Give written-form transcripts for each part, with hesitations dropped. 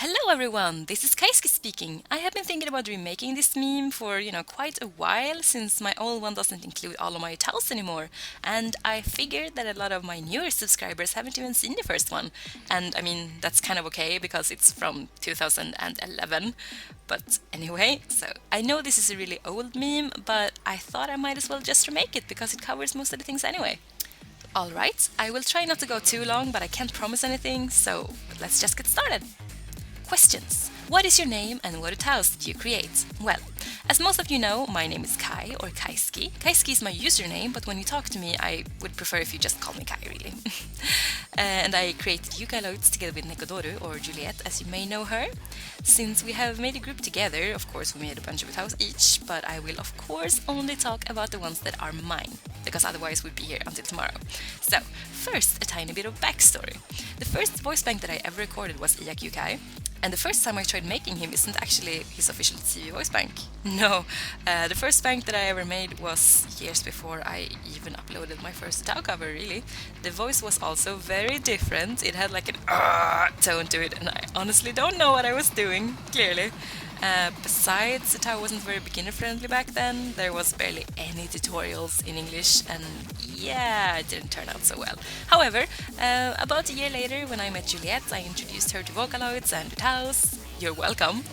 Hello everyone, this is KaiSuki speaking. I have been thinking about remaking this meme for, quite a while since my old one doesn't include all of my towels anymore. And I figured that a lot of my newer subscribers haven't even seen the first one. And I mean, that's kind of okay because it's from 2011. But anyway, so I know this is a really old meme, but I thought I might as well just remake it because it covers most of the things anyway. Alright, I will try not to go too long, but I can't promise anything, so let's just get started. Questions. What is your name and what house did you create? Well, as most of you know, my name is Kai or KaiSuki. KaiSuki is my username, but when you talk to me, I would prefer if you just call me Kai, really. And I created Ukaloids together with Nekodoru, or Juliet, as you may know her. Since we have made a group together, of course we made a bunch of house each, but I will of course only talk about the ones that are mine, because otherwise we'd be here until tomorrow. So, first, a tiny bit of backstory. The first voice bank that I ever recorded was Iyakyukai, and the first time I tried making him isn't actually his official TV voice bank. No, the first bank that I ever made was years before I even uploaded my first UTAU cover, really. The voice was also very different. It had like an tone to it, and I honestly don't know what I was doing, clearly. Besides, UTAU wasn't very beginner-friendly back then. There was barely any tutorials in English, and yeah, it didn't turn out so well. However, about a year later, when I met Juliet, I introduced her to Vocaloids and UTAUs. You're welcome.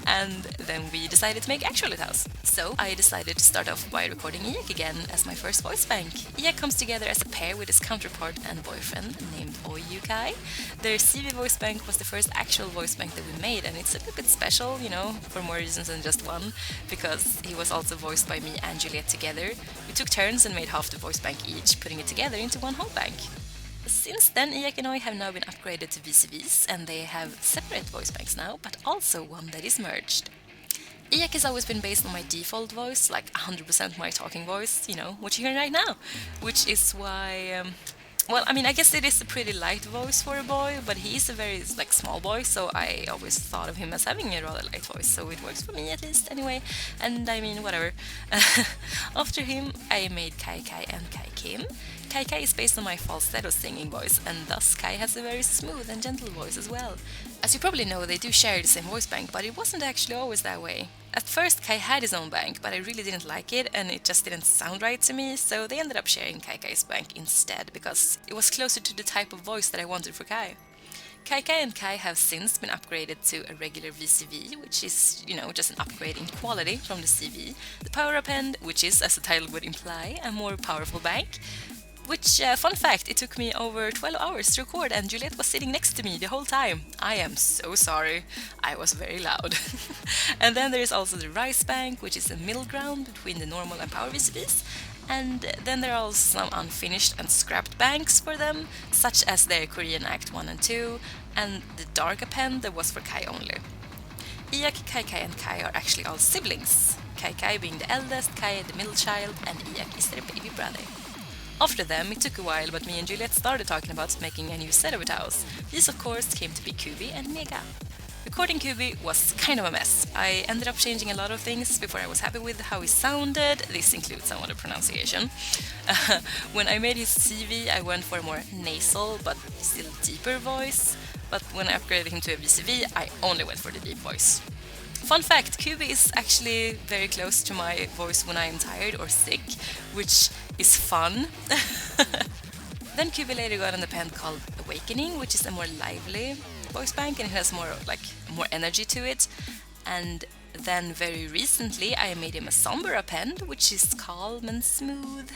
And then we decided to make actual UTAUs. So I decided to start off by recording Iyak again as my first voice bank. Iyak comes together as a pair with his counterpart and boyfriend named Oyukai. Their CV voice bank was the first actual voice bank that we made, and it's a little bit special, for more reasons than just one, because he was also voiced by me and Juliet together. We took turns and made half the voice bank each, putting it together into one whole bank. Since then, Iyak and I have now been upgraded to VCVs, and they have separate voice banks now, but also one that is merged. Iyak has always been based on my default voice, like 100% my talking voice, what you're hearing right now, which is why, I guess it is a pretty light voice for a boy, but he is a very, small boy, so I always thought of him as having a rather light voice, so it works for me at least, anyway, and whatever. After him, I made Kai Kai and Kai Kim. Kai Kai is based on my falsetto singing voice, and thus Kai has a very smooth and gentle voice as well. As you probably know, they do share the same voice bank, but it wasn't actually always that way. At first, Kai had his own bank, but I really didn't like it, and it just didn't sound right to me, so they ended up sharing Kai Kai's bank instead, because it was closer to the type of voice that I wanted for Kai. Kai Kai and Kai have since been upgraded to a regular VCV, which is, just an upgrade in quality from the CV, the power append, which is, as the title would imply, a more powerful bank. Which, fun fact, it took me over 12 hours to record, and Juliet was sitting next to me the whole time. I am so sorry. I was very loud. And then there is also the Rice Bank, which is a middle ground between the normal and power VCVs. And then there are also some unfinished and scrapped banks for them, such as their Korean Act 1 and 2, and the Dark Append that was for Kai only. Iyak, Kai Kai, and Kai are actually all siblings. Kai Kai being the eldest, Kai the middle child, and Iyak is their baby brother. After them, it took a while, but me and Juliet started talking about making a new set of UTAUs. These, of course, came to be Kubi and Mega. Recording Kubi was kind of a mess. I ended up changing a lot of things before I was happy with how he sounded. This includes some of the pronunciation. When I made his CV, I went for a more nasal but still deeper voice. But when I upgraded him to a VCV, I only went for the deep voice. Fun fact, Kubi is actually very close to my voice when I am tired or sick, which is fun. Then Kubi later got an append called Awakening, which is a more lively voice bank, and it has more energy to it. And then very recently I made him a somber append, which is calm and smooth,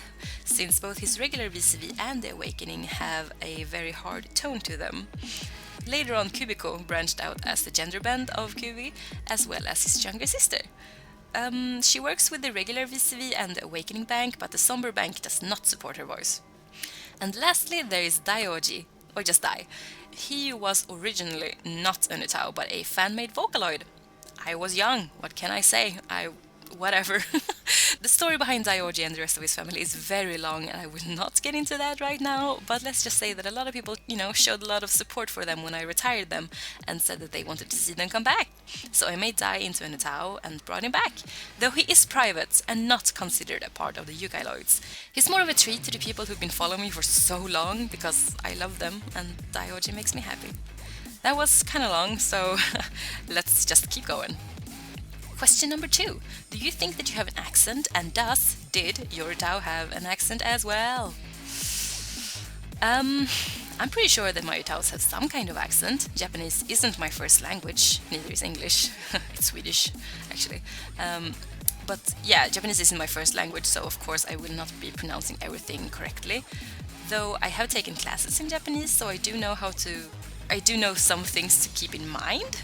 since both his regular VCV and the Awakening have a very hard tone to them. Later on, KUBIKO branched out as the gender bend of Kubi, as well as his younger sister. She works with the regular VCV and the Awakening bank, but the Somber bank does not support her voice. And lastly, there is DaiOuji, or just Dai. He was originally not an UTAU, but a fan-made Vocaloid. I was young, what can I say? Whatever. The story behind DaiOuji and the rest of his family is very long, and I will not get into that right now, but let's just say that a lot of people, showed a lot of support for them when I retired them and said that they wanted to see them come back. So I made Dai into an UTAU and brought him back, though he is private and not considered a part of the Ukaloids. He's more of a treat to the people who've been following me for so long, because I love them, and DaiOuji makes me happy. That was kind of long, so let's just keep going. Question number 2. Do you think that you have an accent, and did your UTAU have an accent as well? I'm pretty sure that my UTAUs have some kind of accent. Japanese isn't my first language, neither is English. It's Swedish, actually. But yeah, Japanese isn't my first language, so of course I will not be pronouncing everything correctly. Though I have taken classes in Japanese, so I do know some things to keep in mind.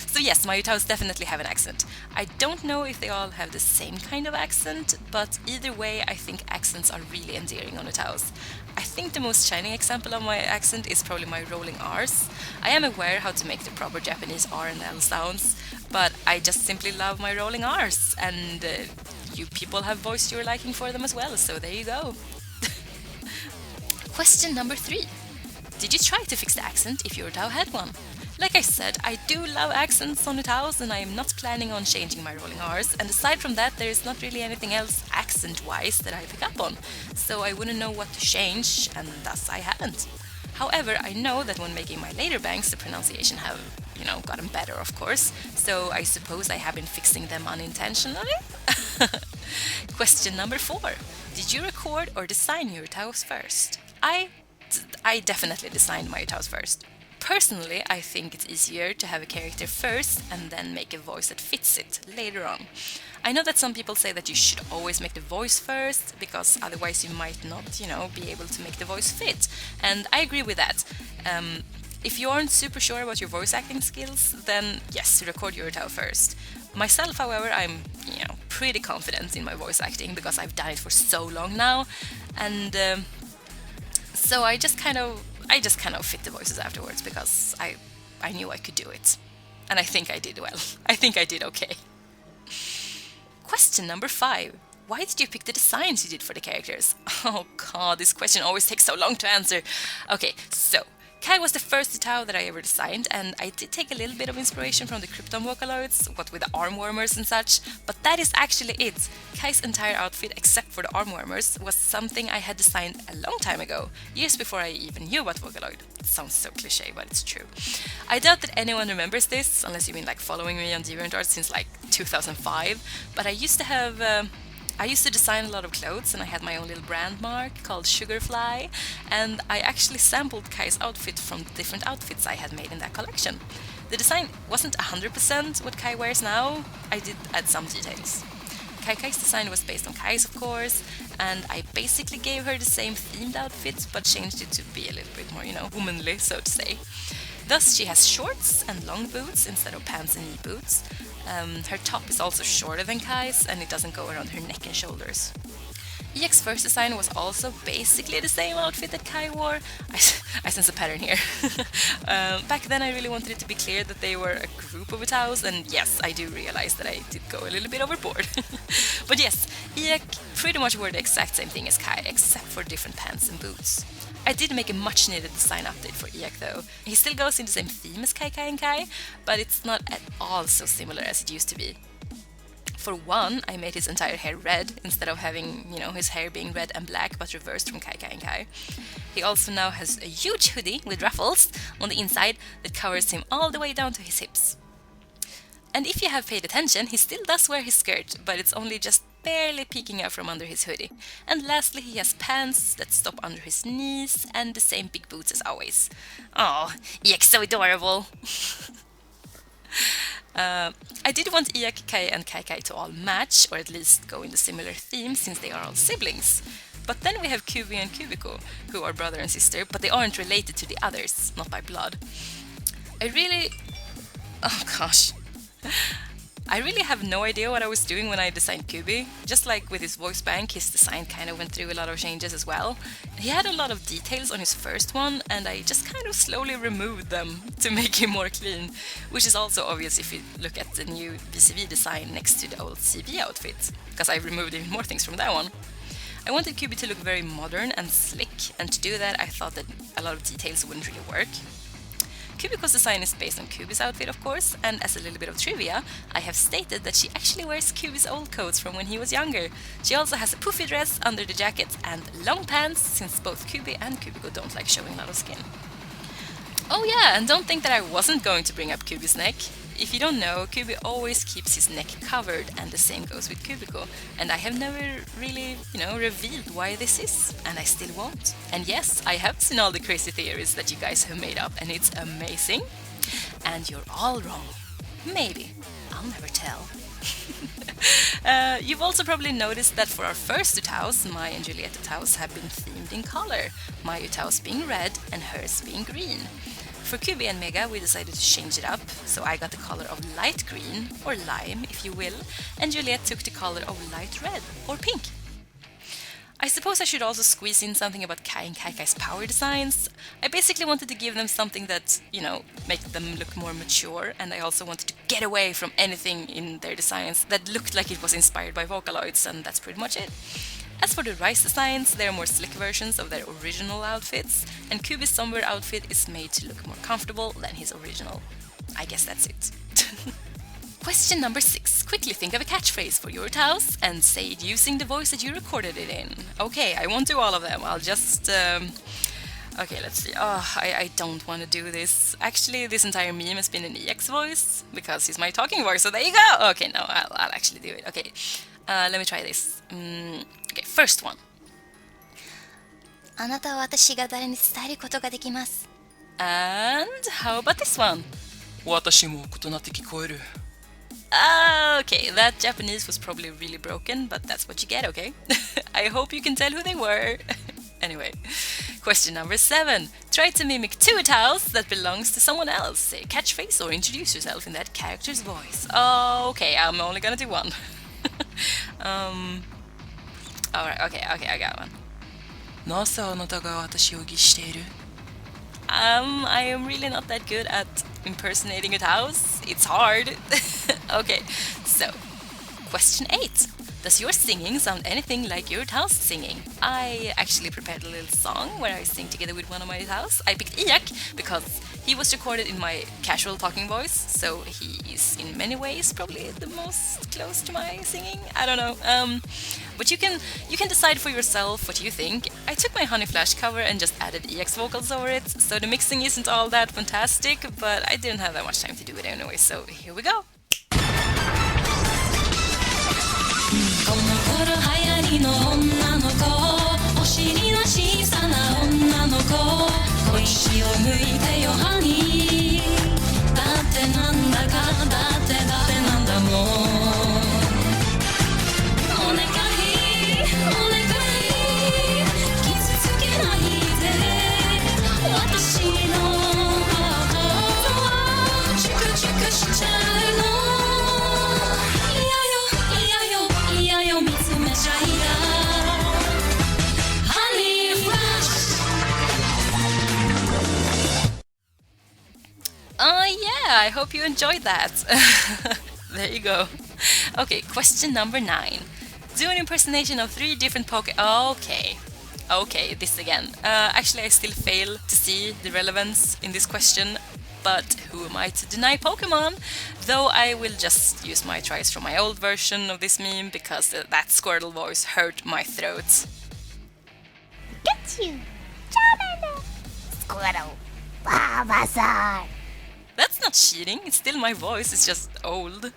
So yes, my UTAUs definitely have an accent. I don't know if they all have the same kind of accent, but either way I think accents are really endearing on UTAUs. I think the most shining example of my accent is probably my rolling R's. I am aware how to make the proper Japanese R and L sounds, but I just simply love my rolling R's, and you people have voiced your liking for them as well, so there you go. Question number 3. Did you try to fix the accent if your UTAU had one? Like I said, I do love accents on UTAUs, and I am not planning on changing my rolling R's, and aside from that there is not really anything else accent-wise that I pick up on, so I wouldn't know what to change, and thus I haven't. However, I know that when making my later bangs the pronunciation have, gotten better, of course, so I suppose I have been fixing them unintentionally? Question number 4. Did you record or design your UTAUs first? I definitely designed my UTAUs first. Personally, I think it's easier to have a character first and then make a voice that fits it later on. I know that some people say that you should always make the voice first, because otherwise you might not, be able to make the voice fit. And I agree with that. If you aren't super sure about your voice acting skills, then yes, record your UTAU first. Myself, however, I'm, pretty confident in my voice acting because I've done it for so long now, and so I just kind of fit the voices afterwards because I knew I could do it. And I think I did well. I think I did okay. Question number 5. Why did you pick the designs you did for the characters? Oh god, this question always takes so long to answer. Okay, so Kai was the first UTAU that I ever designed, and I did take a little bit of inspiration from the Krypton Vocaloids, what with the arm warmers and such, but that is actually it. Kai's entire outfit, except for the arm warmers, was something I had designed a long time ago, years before I even knew about Vocaloid. It sounds so cliche, but it's true. I doubt that anyone remembers this, unless you've been following me on DeviantArt since 2005, but I used to design a lot of clothes, and I had my own little brand mark called Sugarfly, and I actually sampled Kai's outfit from the different outfits I had made in that collection. The design wasn't 100% what Kai wears now. I did add some details. Kai's design was based on Kai's, of course, and I basically gave her the same themed outfit but changed it to be a little bit more, womanly, so to say. Thus, she has shorts and long boots instead of pants and knee boots. Her top is also shorter than Kai's, and it doesn't go around her neck and shoulders. EX's first design was also basically the same outfit that Kai wore. I sense a pattern here. Back then I really wanted it to be clear that they were a group of UTAUs, and yes, I do realize that I did go a little bit overboard. But yes, EX pretty much wore the exact same thing as Kai, except for different pants and boots. I did make a much needed design update for EX though. He still goes in the same theme as Kai and Kai, but it's not at all so similar as it used to be. For one, I made his entire hair red instead of having, his hair being red and black but reversed from Kai and Kai. He also now has a huge hoodie with ruffles on the inside that covers him all the way down to his hips. And if you have paid attention, he still does wear his skirt, but it's only just barely peeking out from under his hoodie. And lastly, he has pants that stop under his knees and the same big boots as always. Oh, EX so adorable! I did want EX, Kai and Kai to all match, or at least go in the similar theme, since they are all siblings. But then we have Kubi and KUBIKO, who are brother and sister, but they aren't related to the others, not by blood. Oh gosh. I really have no idea what I was doing when I designed Kubi. Just like with his voice bank, his design kind of went through a lot of changes as well. He had a lot of details on his first one, and I just kind of slowly removed them to make him more clean, which is also obvious if you look at the new BCV design next to the old CB outfit, because I removed even more things from that one. I wanted Kubi to look very modern and slick, and to do that I thought that a lot of details wouldn't really work. KUBIKO's design is based on Kubi's outfit, of course, and as a little bit of trivia, I have stated that she actually wears Kubi's old coats from when he was younger. She also has a poofy dress under the jacket and long pants, since both Kubi and KUBIKO don't like showing a lot of skin. Oh yeah, and don't think that I wasn't going to bring up Kubi's neck. If you don't know, Kubi always keeps his neck covered, and the same goes with KUBIKO. And I have never really, revealed why this is, and I still won't. And yes, I have seen all the crazy theories that you guys have made up, and it's amazing. And you're all wrong. Maybe. I'll never tell. You've also probably noticed that for our first UTAUs, my and Juliet UTAUs have been themed in color, my UTAUs being red and hers being green. For Kubi and Mega we decided to change it up, so I got the color of light green, or lime if you will, and Juliet took the color of light red, or pink. I suppose I should also squeeze in something about Kai and Kaikai's power designs. I basically wanted to give them something that, make them look more mature, and I also wanted to get away from anything in their designs that looked like it was inspired by Vocaloids, and that's pretty much it. As for the Rise designs, they are more slick versions of their original outfits, and Kubi's somber outfit is made to look more comfortable than his original. I guess that's it. Question number 6. Quickly think of a catchphrase for your UTAUs and say it using the voice that you recorded it in. Okay, I won't do all of them. I'll just... Okay, let's see. Oh, I don't want to do this. Actually, this entire meme has been an EX voice, because he's my talking voice, so there you go! Okay, no, I'll actually do it. Okay, let me try this. Okay, first one. あなたは私が誰に伝えることができます。 And how about this one? 私も異なって聞こえる。 Okay, that Japanese was probably really broken, but that's what you get, okay? I hope you can tell who they were. Anyway, question number 7. Try to mimic 2 UTAUs that belongs to someone else. Say a catchphrase or introduce yourself in that character's voice. Okay, I'm only gonna do one. Alright, okay, I got one. なぜあなたが私を疑している？ I am really not that good at impersonating UTAUs. It's hard. Okay, so question 8. Does your singing sound anything like your UTAU's singing? I actually prepared a little song where I sing together with one of my UTAUs. I picked Iyak because he was recorded in my casual talking voice, so he is in many ways probably the most close to my singing. I don't know. But you can decide for yourself what you think. I took my Honey Flash cover and just added EX vocals over it, so the mixing isn't all that fantastic, but I didn't have that much time to do it anyway, so here we go. この頃流行りの女の子お尻の小さな女の子小石を向いてよハニーだってなんだかだってなんだもんお願いお願い傷つけないで私のハートはチクチクしちゃうの Yeah, I hope you enjoyed that. There you go. Okay, question number 9. Do an impersonation of 3 different Okay, this again. Actually, I still fail to see the relevance in this question, but who am I to deny Pokemon? Though I will just use my tries from my old version of this meme because that Squirtle voice hurt my throat. Get you! Charmander! Squirtle! Bulbasaur! That's not cheating, it's still my voice, it's just old.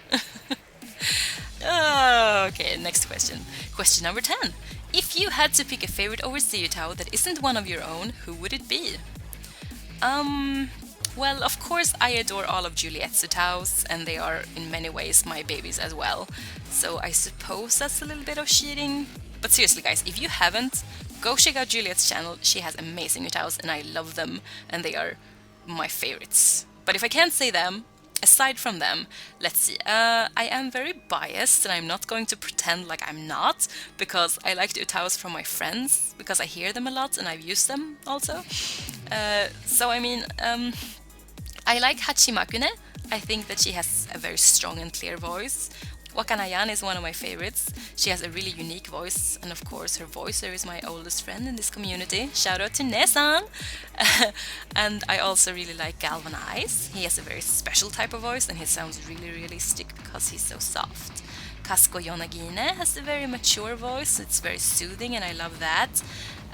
Okay, next question. Question number 10. If you had to pick a favorite oversea UTAU that isn't one of your own, who would it be? Well, of course I adore all of Juliet's UTAUs, and they are in many ways my babies as well. So I suppose that's a little bit of cheating. But seriously guys, if you haven't, go check out Juliet's channel, she has amazing UTAUs and I love them, and they are my favorites. But if I can't say them, aside from them, let's see, I am very biased and I'm not going to pretend like I'm not, because I like the UTAUs from my friends, because I hear them a lot and I've used them also. So I mean, I like Hachimakune. I think that she has a very strong and clear voice. Wakanayan is one of my favorites. She has a really unique voice, and of course, her voicer is my oldest friend in this community. Shout out to Nesan! And I also really like Galvanize. He has a very special type of voice, and he sounds really realistic because he's so soft. Kasko Yonagine has a very mature voice, it's very soothing, and I love that.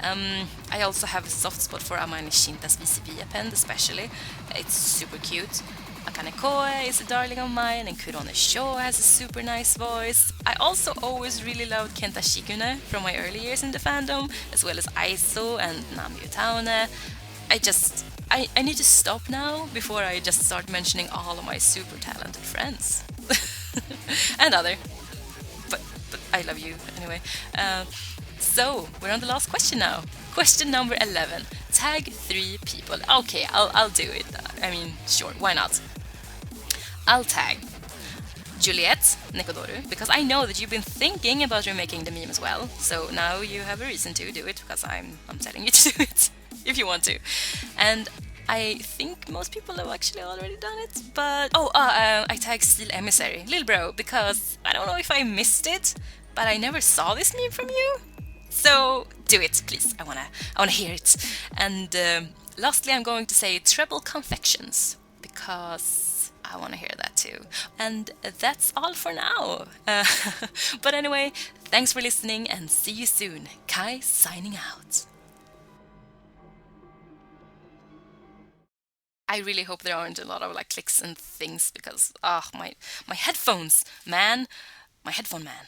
I also have a soft spot for Amani Shinta's VCV append, especially. It's super cute. Akane Koe is a darling of mine, and Kurone Sho has a super nice voice. I also always really loved Kenta Shikune from my early years in the fandom, as well as Aizo and Nami Utaune. I need to stop now before I just start mentioning all of my super talented friends. And other. But I love you anyway. So, we're on the last question now. Question number 11. Tag 3 people. Okay, I'll do it. I mean, sure, why not? I'll tag Juliet Nekodoru, because I know that you've been thinking about remaking the meme as well. So now you have a reason to do it, because I'm telling you to do it, if you want to. And I think most people have actually already done it, but... I tag Steel Emissary, Lil Bro, because I don't know if I missed it, but I never saw this meme from you. So do it, please. I wanna hear it. And lastly, I'm going to say Treble Confections, because I want to hear that too. And that's all for now. But anyway, thanks for listening, and see you soon. Kai signing out. I really hope there aren't a lot of like clicks and things, because my headphones, man, my headphone man.